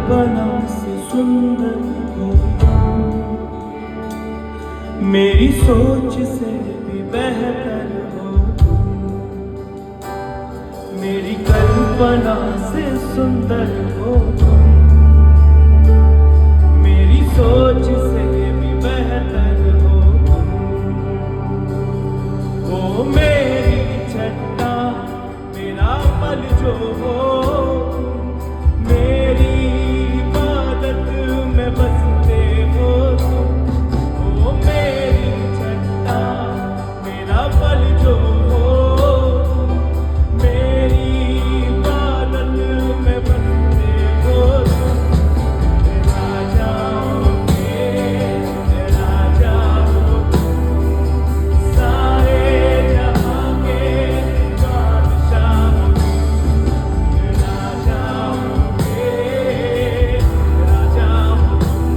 कल्पना से सुंदर हो तुम, मेरी सोच से भी बेहतर हो तुम, मेरी कल्पना से सुंदर हो तुम, मेरी सोच से भी बेहतर हो तुम। ओ मेरी छट्टा मेरा पल जो हो, मेरी इबादत में बसते हो तुम। ओ मेरी छट्टा मेरा पल जो हो, मेरी इबादत में बसते हो तुम। राजा हो तुम, सारे जहां के बादशाह हो तुम। राजा हो तुम,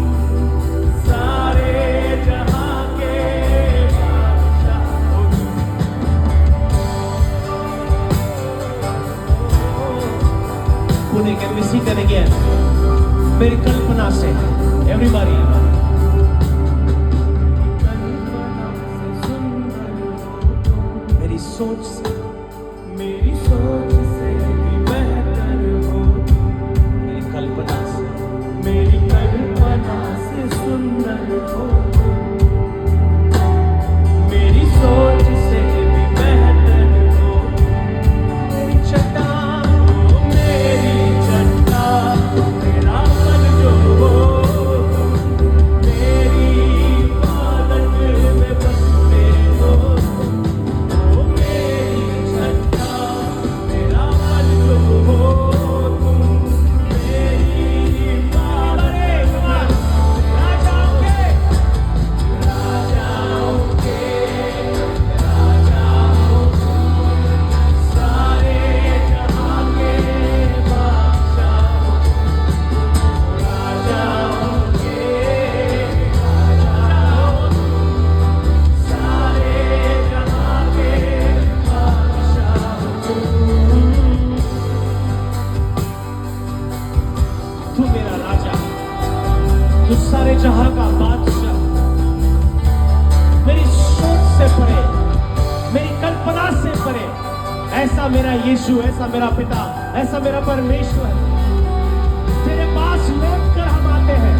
सारे जहां के बादशाह हो तुम। Pune can we sing that again? मेरी कल्पना से everybody मेरी सोच से मेरी सोच से भी बेहतर हो तुम, मेरी कल्पना से मेरी कल्पना से सुंदर हो तुम, मेरी सोच से भी बेहतर हो तुम। मेरी चट्टान मेरी छट्टा मेरा पल जो हो तुम, मेरी इबादत में बसते हो तुम। ओ मेरी छट्टा मेरा पल जो हो तुम, मेरी इबादत में राजाओं के राजा हो तुम, सारे जहां के बादशाह हो तुम। राजाओं के राजा हो तुम, सारे जहां के बादशाह हो तुम। तू मेरा राजा, तू सारे जहां का बादशाह, मेरी सोच से परे, मेरी कल्पना से परे। ऐसा मेरा यीशु, ऐसा मेरा पिता, ऐसा मेरा परमेश्वर। तेरे पास लौट कर हम आते हैं,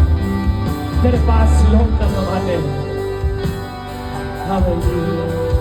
तेरे पास लौट कर हम आते हैं। हालेलुया।